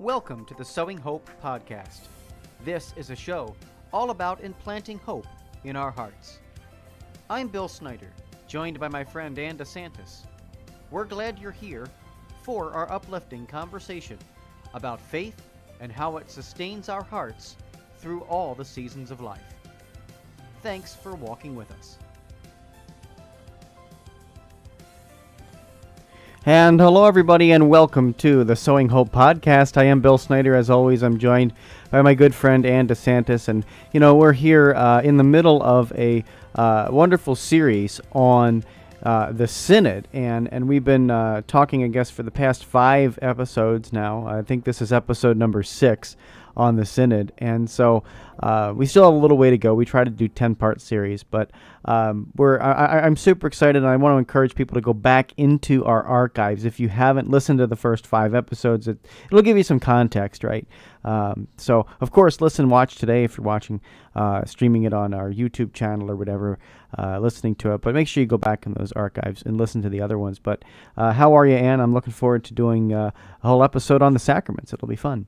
Welcome to the Sowing Hope podcast. This is a show all about implanting hope in our hearts. I'm Bill Snyder, joined by my friend Ann DeSantis. We're glad you're here for our uplifting conversation about faith and how it sustains our hearts through all the seasons of life. Thanks for walking with us. And hello, everybody, and welcome to the Sowing Hope podcast. I am Bill Snyder. As always, I'm joined by my good friend Ann DeSantis. And, we're here in the middle of a wonderful series on the Synod. And we've been talking, I guess, for the past 5 episodes now. I think this is episode number 6 on the Synod. And so we still have a little way to go. We try to do 10-part series, but I'm super excited, and I want to encourage people to go back into our archives. If you haven't listened to the first 5 episodes, it'll give you some context, right? So, of course, watch today if you're watching, streaming it on our YouTube channel or whatever, listening to it. But make sure you go back in those archives and listen to the other ones. But how are you, Ann? I'm looking forward to doing a whole episode on the Sacraments. It'll be fun.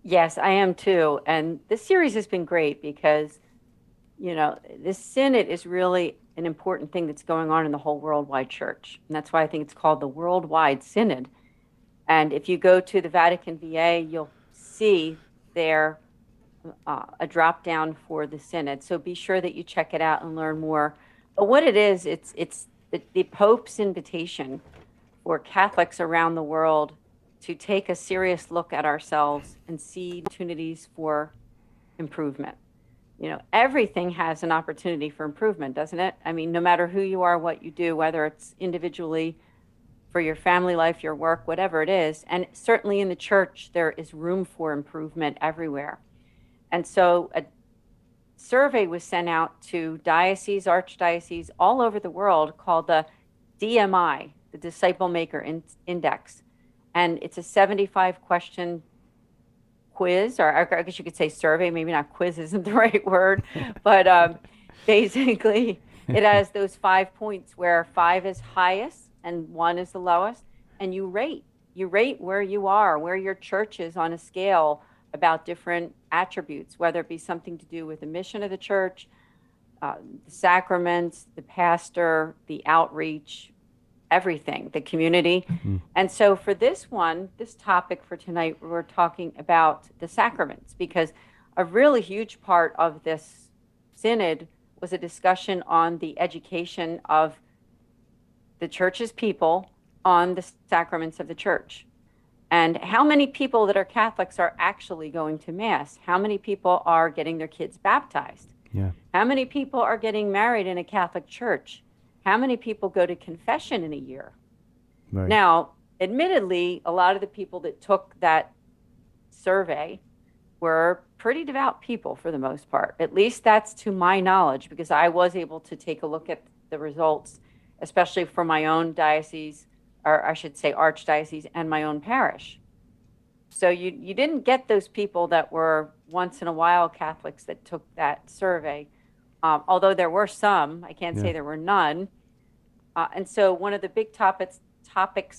Yes, I am too. And this series has been great because, this Synod is really an important thing that's going on in the whole worldwide church. And that's why I think it's called the Worldwide Synod. And if you go to the Vatican VA, you'll see there a drop down for the Synod. So be sure that you check it out and learn more. But what it is, it's the Pope's invitation for Catholics around the world to take a serious look at ourselves and see opportunities for improvement. Everything has an opportunity for improvement, doesn't it? I mean, no matter who you are, what you do, whether it's individually, for your family life, your work, whatever it is. And certainly in the church, there is room for improvement everywhere. And so a survey was sent out to dioceses, archdioceses all over the world called the DMI, the Disciple Maker Index. And it's a 75-question quiz, or I guess you could say survey, maybe not quiz isn't the right word, but basically it has those 5 points where 5 is highest and 1 is the lowest, and you rate where you are, where your church is on a scale about different attributes, whether it be something to do with the mission of the church, the sacraments, the pastor, the outreach, everything, the community. Mm-hmm. And so for this topic for tonight, we're talking about the sacraments, because a really huge part of this Synod was a discussion on the education of the church's people on the sacraments of the church. And how many people that are Catholics are actually going to Mass? How many people are getting their kids baptized? Yeah. How many people are getting married in a Catholic church? How many people go to confession in a year? Right. Now, admittedly, a lot of the people that took that survey were pretty devout people for the most part. At least that's to my knowledge, because I was able to take a look at the results, especially for my own diocese, or I should say archdiocese, and my own parish. So you didn't get those people that were once in a while Catholics that took that survey, although there were some. I can't say there were none. And so one of the big topics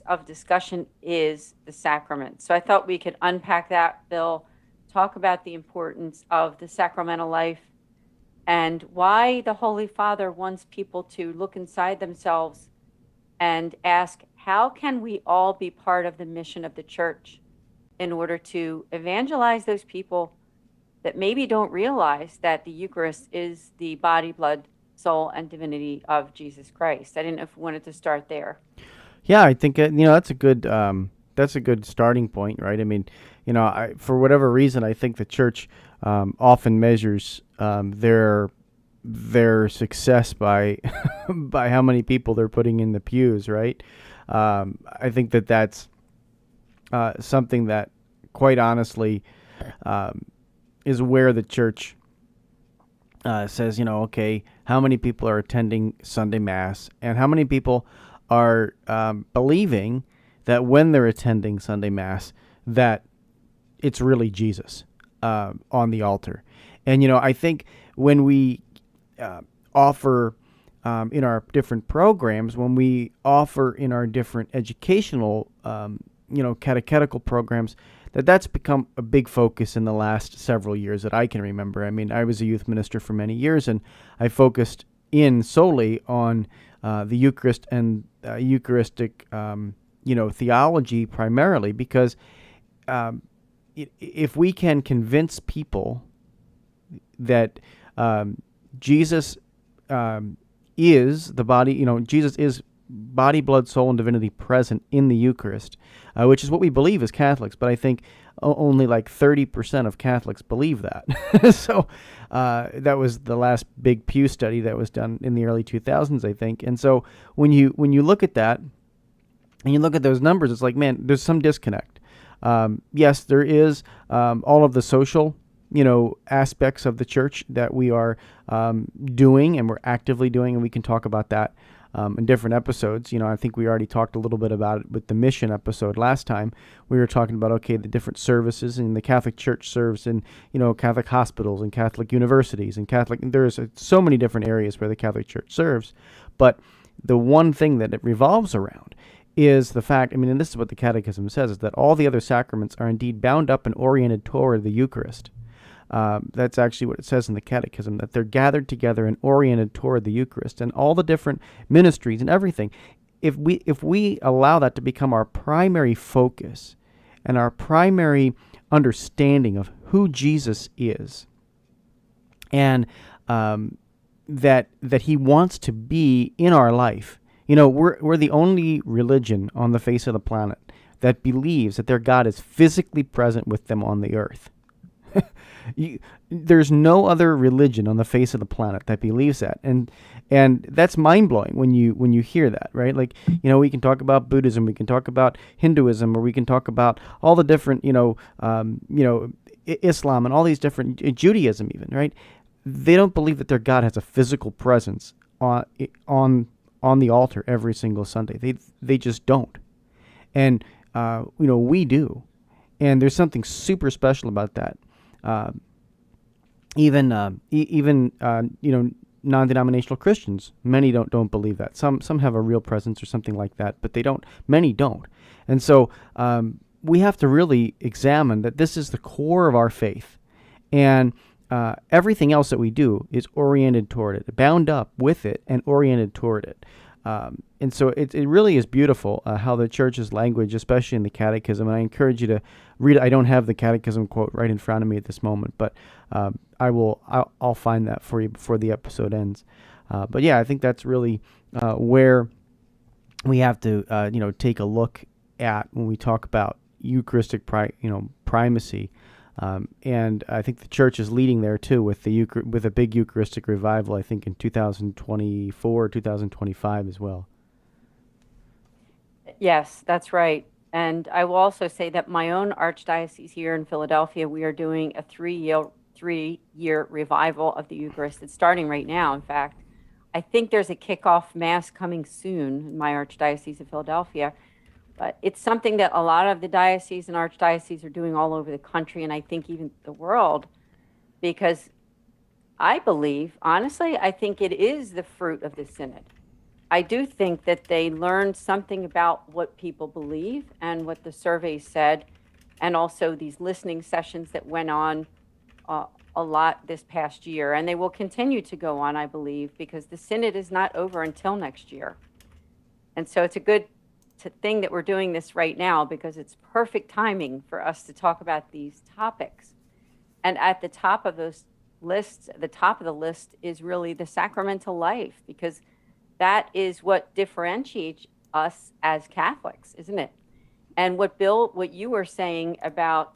of discussion is the sacrament. So I thought we could unpack that, Bill, talk about the importance of the sacramental life and why the Holy Father wants people to look inside themselves and ask, how can we all be part of the mission of the church in order to evangelize those people that maybe don't realize that the Eucharist is the body, blood, soul, and divinity of Jesus Christ. I didn't know if we wanted to start there. Yeah, I think that's a good starting point, right? I mean, for whatever reason, I think the church often measures their success by by how many people they're putting in the pews, right? I think that's something that, quite honestly, is where the church says, okay, how many people are attending Sunday Mass, and how many people are believing that when they're attending Sunday Mass, that it's really Jesus on the altar. And, I think when we offer in our different programs, when we offer in our different educational, catechetical programs, that's become a big focus in the last several years that I can remember. I mean, I was a youth minister for many years, and I focused in solely on the Eucharist and Eucharistic, theology primarily, because if we can convince people that Jesus is the body, Jesus is body, blood, soul, and divinity present in the Eucharist, which is what we believe as Catholics, but I think only like 30% of Catholics believe that. So that was the last big Pew study that was done in the early 2000s, I think. And so when you look at that, and you look at those numbers, it's like, man, there's some disconnect. Yes, there is all of the social, aspects of the church that we are doing and we're actively doing, and we can talk about that in different episodes. I think we already talked a little bit about it with the mission episode last time. We were talking about, the different services, and the Catholic Church serves in, Catholic hospitals and Catholic universities and there's so many different areas where the Catholic Church serves. But the one thing that it revolves around is the fact, and this is what the Catechism says, is that all the other sacraments are indeed bound up and oriented toward the Eucharist. That's actually what it says in the Catechism, that they're gathered together and oriented toward the Eucharist, and all the different ministries and everything. If we allow that to become our primary focus and our primary understanding of who Jesus is, and that he wants to be in our life. We're the only religion on the face of the planet that believes that their God is physically present with them on the earth. There's no other religion on the face of the planet that believes that, and that's mind blowing when you hear that, right? Like, we can talk about Buddhism, we can talk about Hinduism, or we can talk about all the different, Islam and all these different, Judaism even, right? They don't believe that their God has a physical presence on the altar every single Sunday. They just don't, and we do, and there's something super special about that. Even non-denominational Christians, many don't believe that. Some have a real presence or something like that, but many don't. And so we have to really examine that this is the core of our faith, and everything else that we do is oriented toward it, bound up with it, and oriented toward it. And so it really is beautiful how the church's language, especially in the Catechism, and I encourage you to read it. I don't have the Catechism quote right in front of me at this moment, but I'll find that for you before the episode ends. But yeah, I think that's really where we have to take a look at when we talk about Eucharistic primacy. And I think the church is leading there too with with a big Eucharistic revival, I think in 2024, 2025 as well. Yes, that's right. And I will also say that my own archdiocese here in Philadelphia, we are doing a three-year revival of the Eucharist. It's starting right now, in fact. I think there's a kickoff mass coming soon in my archdiocese of Philadelphia. But it's something that a lot of the dioceses and archdioceses are doing all over the country, and I think even the world, because I believe, honestly, I think it is the fruit of the Synod. I do think that they learned something about what people believe and what the surveys said, and also these listening sessions that went on a lot this past year, and they will continue to go on, I believe, because the Synod is not over until next year. And so it's a good thing that we're doing this right now, because it's perfect timing for us to talk about these topics. And at the top of those lists, the top of the list is really the sacramental life, because that is what differentiates us as Catholics, isn't it? And what you were saying about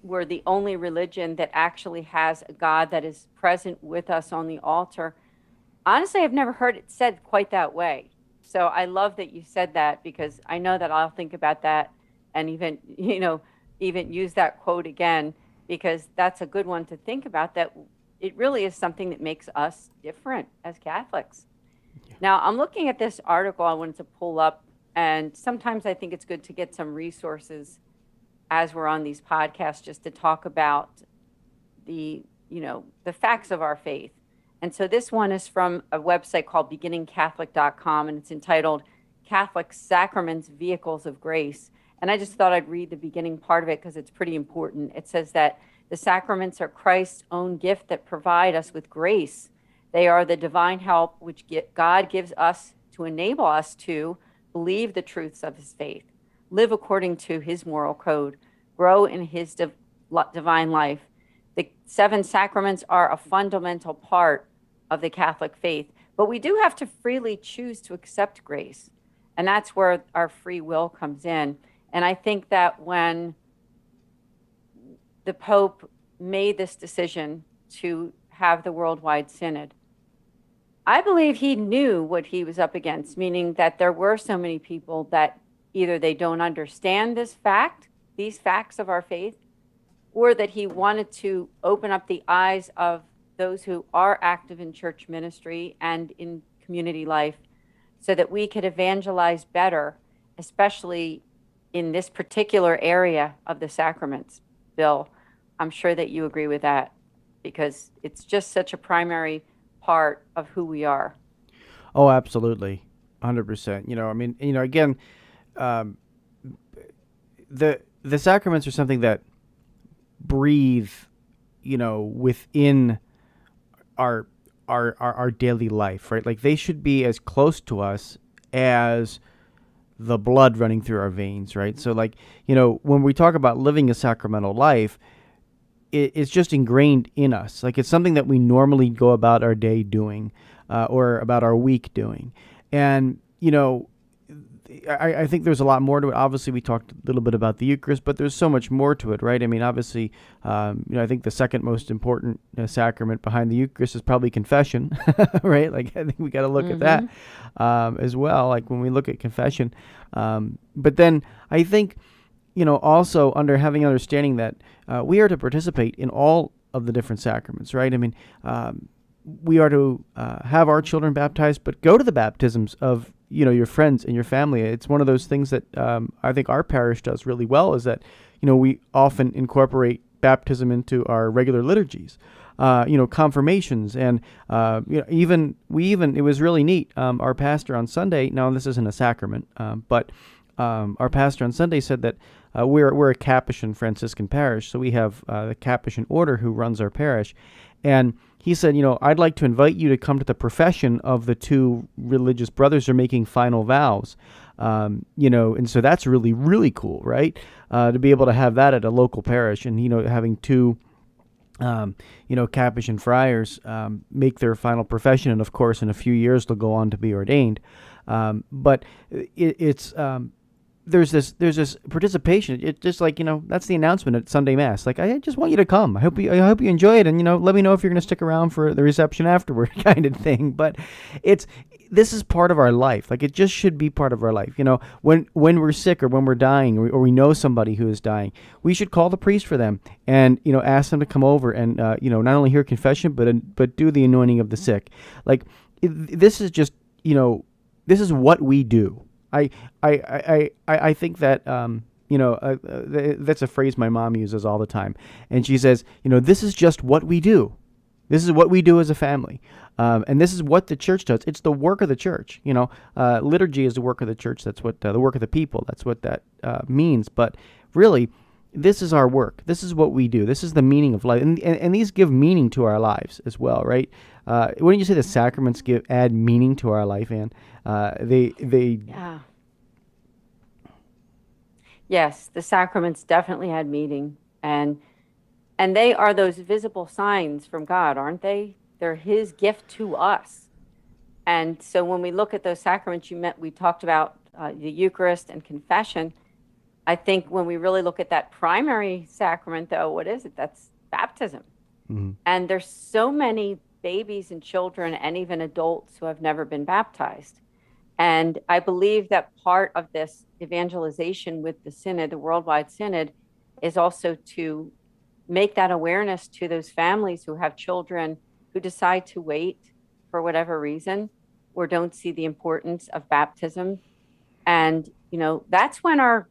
we're the only religion that actually has a God that is present with us on the altar. Honestly, I've never heard it said quite that way. So I love that you said that, because I know that I'll think about that and even use that quote again, because that's a good one to think about, that it really is something that makes us different as Catholics. Yeah. Now, I'm looking at this article I wanted to pull up, and sometimes I think it's good to get some resources as we're on these podcasts just to talk about the facts of our faith. And so this one is from a website called beginningcatholic.com, and it's entitled Catholic Sacraments, Vehicles of Grace. And I just thought I'd read the beginning part of it because it's pretty important. It says that the sacraments are Christ's own gift that provide us with grace. They are the divine help which God gives us to enable us to believe the truths of his faith, live according to his moral code, grow in his divine life. The 7 sacraments are a fundamental part of the Catholic faith, but we do have to freely choose to accept grace. And that's where our free will comes in. And I think that when the Pope made this decision to have the worldwide synod, I believe he knew what he was up against, meaning that there were so many people that either they don't understand these facts of our faith, or that he wanted to open up the eyes of those who are active in church ministry and in community life so that we could evangelize better, especially in this particular area of the sacraments. Bill, I'm sure that you agree with that because it's just such a primary part of who we are. Oh, absolutely. 100%. I mean, again, the sacraments are something that breathe, within our daily life, right? Like they should be as close to us as the blood running through our veins, right? So like, when we talk about living a sacramental life, it's just ingrained in us. Like it's something that we normally go about our day doing, or about our week doing. And, I think there's a lot more to it. Obviously, we talked a little bit about the Eucharist, but there's so much more to it, right? I mean, obviously, I think the second most important sacrament behind the Eucharist is probably confession, right? Like, I think we got to look at that as well, like when we look at confession. But then I think, also having understanding that we are to participate in all of the different sacraments, right? I mean, we are to have our children baptized, but go to the baptisms of your friends and your family. It's one of those things that I think our parish does really well, is that we often incorporate baptism into our regular liturgies, confirmations, and even it was really neat. Our pastor on Sunday, now this isn't a sacrament, but our pastor on Sunday said that we're a Capuchin Franciscan parish, so we have the Capuchin order who runs our parish, and he said, I'd like to invite you to come to the profession of the 2 religious brothers who are making final vows. And so that's really, really cool, right? To be able to have that at a local parish and, having 2, Capuchin friars make their final profession. And of course, in a few years, they'll go on to be ordained. But it's there's this participation. It's just like, that's the announcement at Sunday Mass. Like, I just want you to come. I hope you enjoy it. And, let me know if you're going to stick around for the reception afterward kind of thing. But this is part of our life. Like, it just should be part of our life. When we're sick or when we're dying or we know somebody who is dying, we should call the priest for them and, ask them to come over and, not only hear confession, but do the anointing of the sick. Like, this is just, this is what we do. I think that, that's a phrase my mom uses all the time. And she says, this is just what we do. This is what we do as a family. And this is what the church does. It's the work of the church. Liturgy is the work of the church. That's what the work of the people. That's what that means. But really, this is our work. This is what we do. This is the meaning of life. And these give meaning to our lives as well, right? Wouldn't you say the sacraments add meaning to our life, Anne? Yeah. Yes, the sacraments definitely had meaning, and they are those visible signs from God, aren't they? They're his gift to us. And so when we look at those sacraments we talked about the Eucharist and confession. I think when we really look at that primary sacrament, though, what is it? That's baptism. Mm-hmm. And there's so many babies and children and even adults who have never been baptized. And I believe that part of this evangelization with the Synod, the Worldwide Synod, is also to make that awareness to those families who have children who decide to wait for whatever reason or don't see the importance of baptism. And, that's when our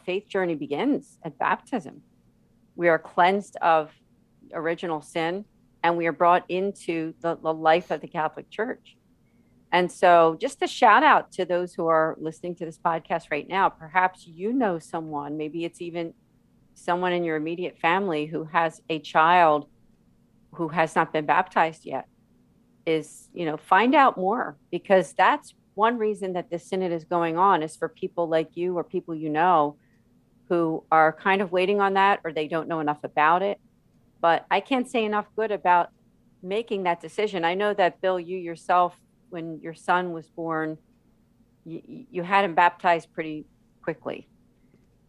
faith journey begins at baptism. We are cleansed of original sin and we are brought into the life of the Catholic Church. And so, just a shout out to those who are listening to this podcast right now. Perhaps you know someone, maybe it's even someone in your immediate family who has a child who has not been baptized yet. Is, find out more, because that's one reason that this synod is going on, is for people like you or people who are kind of waiting on that, or they don't know enough about it. But I can't say enough good about making that decision. I know that, Bill, you yourself, when your son was born, you had him baptized pretty quickly.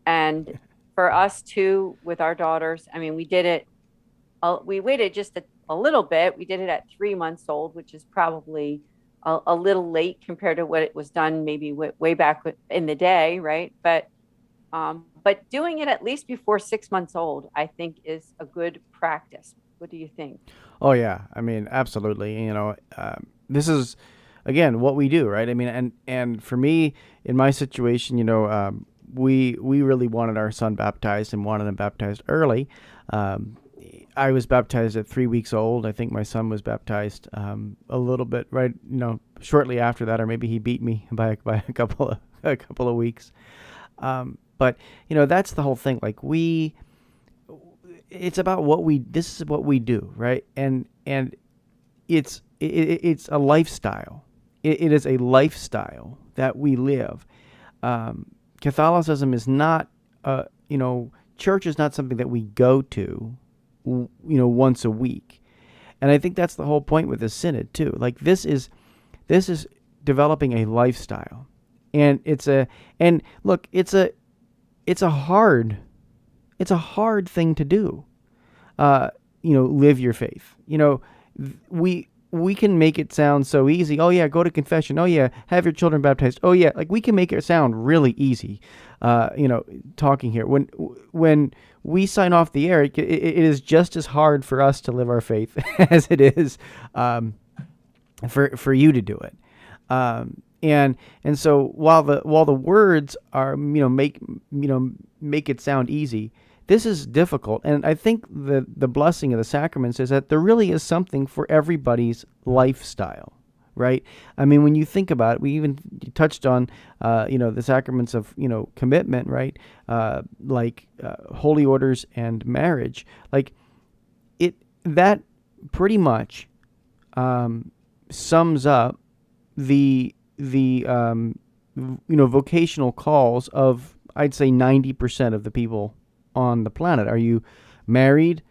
And for us too, with our daughters, I mean, we waited just a little bit. We did it at 3 months old, which is probably a little late compared to what it was done maybe way back in the day, right? But doing it at least before 6 months old, I think, is a good practice. What do you think? Oh yeah, I mean, absolutely. This is again what we do, right? I mean, and for me, in my situation, we really wanted our son baptized and wanted him baptized early. Um, I was baptized at 3 weeks old. I think my son was baptized a little bit right, shortly after that, or maybe he beat me by a couple of weeks. But that's the whole thing. Like it's about this is what we do, right? And it's a lifestyle. It is a lifestyle that we live. Catholicism is not, church is not something that we go to, once a week. And I think that's the whole point with the synod too. Like this is developing a lifestyle. And look, it's a hard thing to do. Live your faith. We can make it sound so easy. Oh yeah, go to confession. Oh yeah, have your children baptized. Oh yeah, like we can make it sound really easy. Talking here, when we sign off the air, it is just as hard for us to live our faith as it is for you to do it. And so while the words are make it sound easy, this is difficult. And I think the blessing of the sacraments is that there really is something for everybody's lifestyle, right? I mean, when you think about it, we even touched on the sacraments of commitment, right? Like holy orders and marriage, like that pretty much sums up the vocational calls of, I'd say, 90% of the people on the planet. Are you married,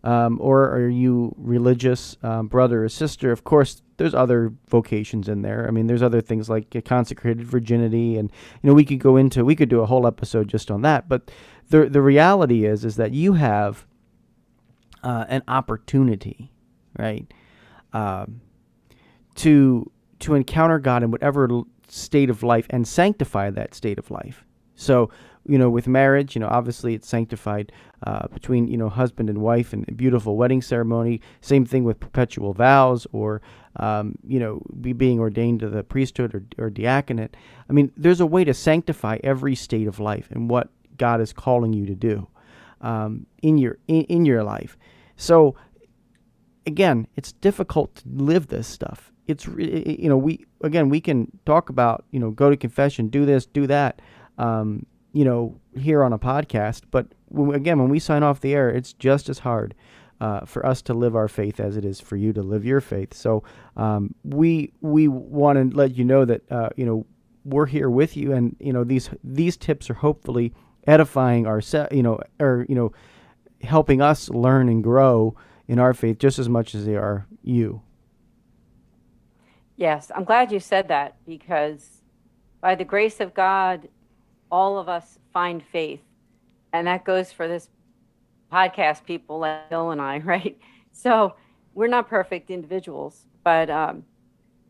or are you religious, brother or sister? Of course, there's other vocations in there. I mean, there's other things like consecrated virginity, and we could do a whole episode just on that. But the reality is that you have an opportunity, right, to encounter God in whatever state of life and sanctify that state of life. So, with marriage, obviously it's sanctified between, husband and wife, and a beautiful wedding ceremony. Same thing with perpetual vows, or, being ordained to the priesthood or diaconate. I mean, there's a way to sanctify every state of life and what God is calling you to do in your life. So, again, it's difficult to live this stuff. It's we can talk about go to confession, do this, do that, here on a podcast, but when we sign off the air, it's just as hard for us to live our faith as it is for you to live your faith. So we want to let you know that we're here with you, and these tips are hopefully edifying or helping us learn and grow in our faith just as much as they are you. Yes, I'm glad you said that, because by the grace of God, all of us find faith. And that goes for this podcast, people like Bill and I, right? So we're not perfect individuals, but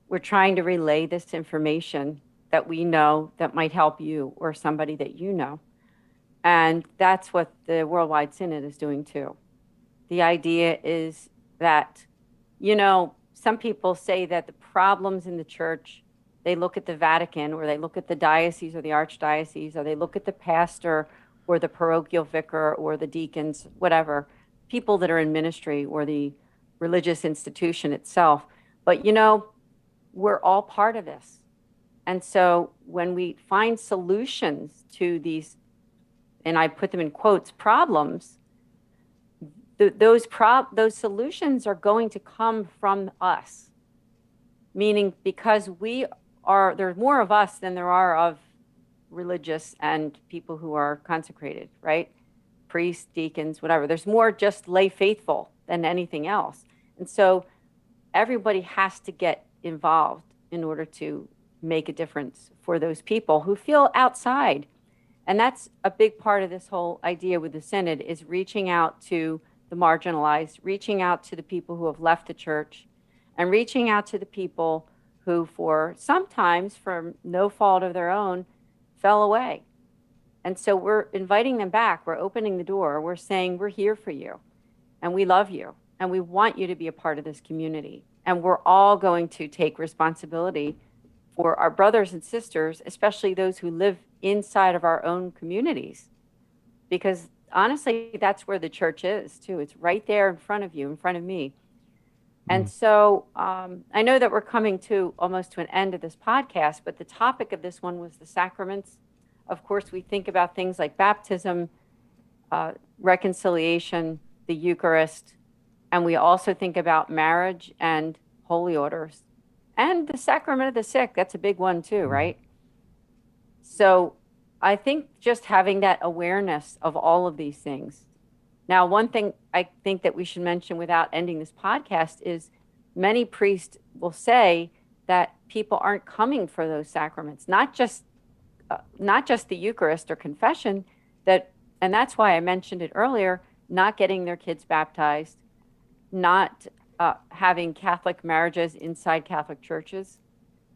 we're trying to relay this information that we know that might help you or somebody that you know. And that's what the Worldwide Synod is doing too. The idea is that, some people say that the problems in the church, they look at the Vatican, or they look at the diocese or the archdiocese, or they look at the pastor or the parochial vicar or the deacons, whatever, people that are in ministry, or the religious institution itself. But, we're all part of this. And so when we find solutions to these, and I put them in quotes, problems, those solutions are going to come from us. Meaning because there's more of us than there are of religious and people who are consecrated, right? Priests, deacons, whatever. There's more just lay faithful than anything else. And so everybody has to get involved in order to make a difference for those people who feel outside. And that's a big part of this whole idea with the Synod, is reaching out to the marginalized, reaching out to the people who have left the church, and reaching out to the people who, sometimes for no fault of their own, fell away. And so we're inviting them back. We're opening the door. We're saying, we're here for you, and we love you, and we want you to be a part of this community. And we're all going to take responsibility for our brothers and sisters, especially those who live inside of our own communities. Because honestly, that's where the church is too. It's right there in front of you, in front of me. And so I know that we're coming to almost to an end of this podcast, but the topic of this one was the sacraments. Of course, we think about things like baptism, reconciliation, the Eucharist, and we also think about marriage and holy orders. And the sacrament of the sick, that's a big one too, right? So I think just having that awareness of all of these things. Now, one thing I think that we should mention without ending this podcast is many priests will say that people aren't coming for those sacraments, not just the Eucharist or confession, and that's why I mentioned it earlier, not getting their kids baptized, not having Catholic marriages inside Catholic churches,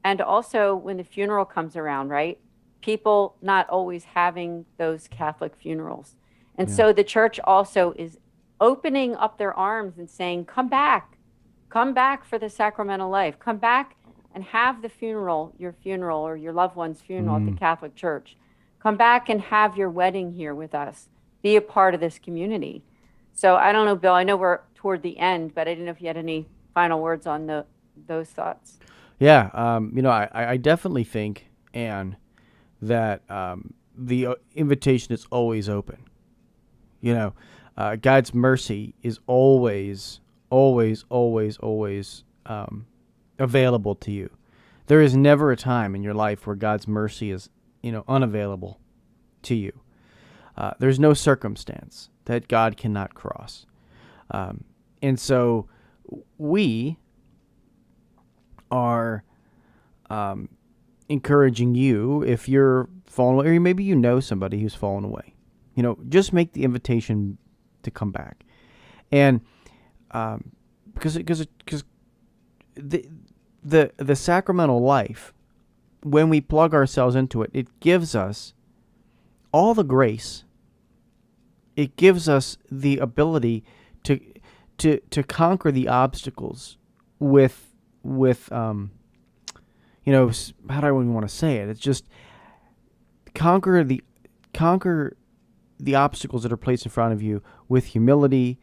and also when the funeral comes around, right? People not always having those Catholic funerals. And so the church also is opening up their arms and saying, come back for the sacramental life. Come back and have the funeral, your funeral or your loved one's funeral at the Catholic Church. Come back and have your wedding here with us. Be a part of this community. So I don't know, Bill, I know we're toward the end, but I didn't know if you had any final words on those thoughts. Yeah, I definitely think, Anne, that the invitation is always open. God's mercy is always, always, always, always available to you. There is never a time in your life where God's mercy is, unavailable to you. There's no circumstance that God cannot cross. And so we are encouraging you, if you're fallen away, or maybe you know somebody who's fallen away, just make the invitation to come back. And because the sacramental life, when we plug ourselves into it, it gives us all the grace. It gives us the ability to conquer the obstacles with how do I even want to say it? It's just conquer the obstacles that are placed in front of you with humility,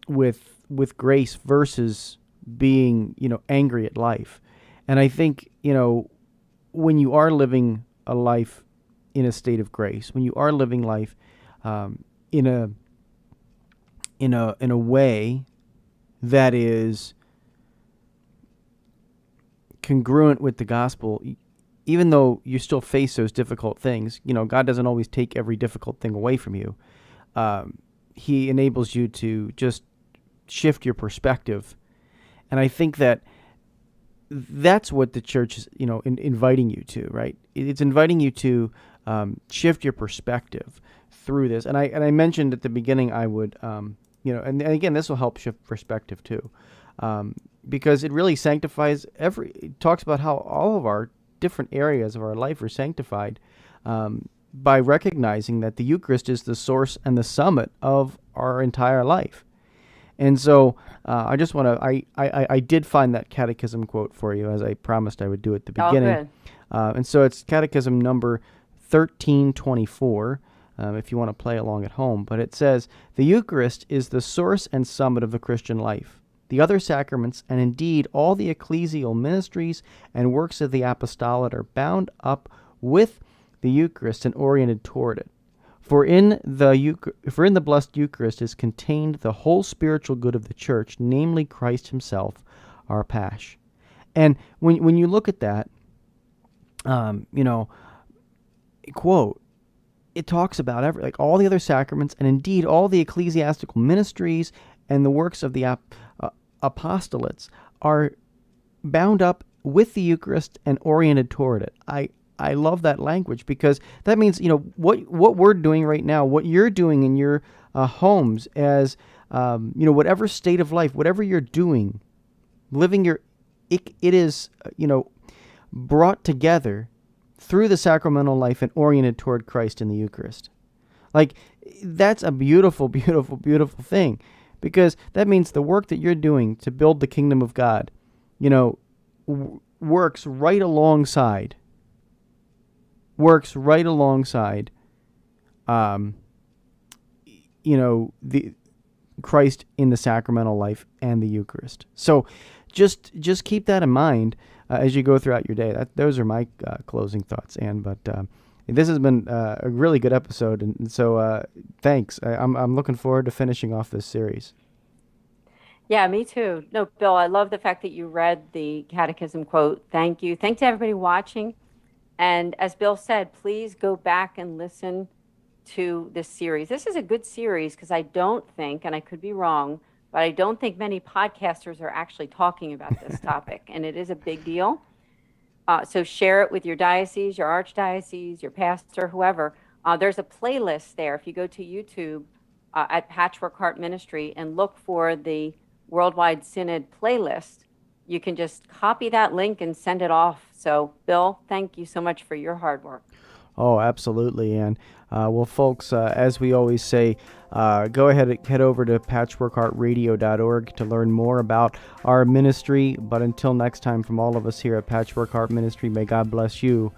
with grace, versus being, angry at life. And I think, when you are living a life in a state of grace, when you are living life in a way that is congruent with the gospel, even though you still face those difficult things, God doesn't always take every difficult thing away from you. He enables you to just shift your perspective. And I think that's what the church is, inviting you to, right? It's inviting you to shift your perspective through this. And I mentioned at the beginning I would, and again, this will help shift perspective too, because it really sanctifies it talks about how all of our different areas of our life are sanctified by recognizing that the Eucharist is the source and the summit of our entire life. And so I just want to, I did find that catechism quote for you, as I promised I would do at the beginning. And so it's catechism number 1324, if you want to play along at home. But it says, the Eucharist is the source and summit of the Christian life. the other sacraments, and indeed all the ecclesial ministries and works of the apostolate are bound up with the Eucharist and oriented toward it. For in the blessed Eucharist is contained the whole spiritual good of the Church, namely Christ himself, our Pasch. And when you look at that, quote, it talks about all the other sacraments and indeed all the ecclesiastical ministries and the works of the apostolates are bound up with the Eucharist and oriented toward it. I love that language, because that means, what we're doing right now, what you're doing in your homes as, whatever state of life, whatever you're doing, it is, brought together through the sacramental life and oriented toward Christ in the Eucharist. Like, that's a beautiful, beautiful, beautiful thing, because that means the work that you're doing to build the kingdom of God, works right alongside the Christ in the sacramental life and the Eucharist. So just keep that in mind as you go throughout your day. Those are my closing thoughts, Anne. But this has been a really good episode, and so thanks. I'm looking forward to finishing off this series. Yeah, me too. No, Bill, I love the fact that you read the catechism quote. Thank you. Thanks to everybody watching. And as Bill said, please go back and listen to this series. This is a good series because I don't think, and I could be wrong, but I don't think many podcasters are actually talking about this topic, and it is a big deal. So share it with your diocese, your archdiocese, your pastor, whoever. There's a playlist there. If you go to YouTube at Patchwork Heart Ministry and look for the Worldwide Synod playlist, you can just copy that link and send it off. So, Bill, thank you so much for your hard work. Oh, absolutely. And well, folks, as we always say, go ahead and head over to patchworkheartradio.org to learn more about our ministry. But until next time, from all of us here at Patchwork Heart Ministry, may God bless you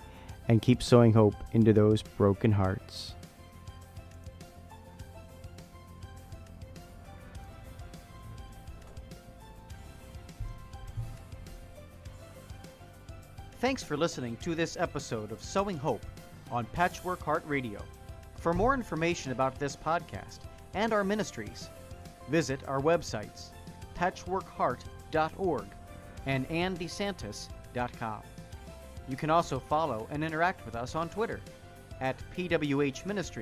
and keep sowing hope into those broken hearts. Thanks for listening to this episode of Sowing Hope on Patchwork Heart Radio. For more information about this podcast and our ministries, visit our websites, patchworkheart.org and andesantis.com. You can also follow and interact with us on Twitter at PWH Ministry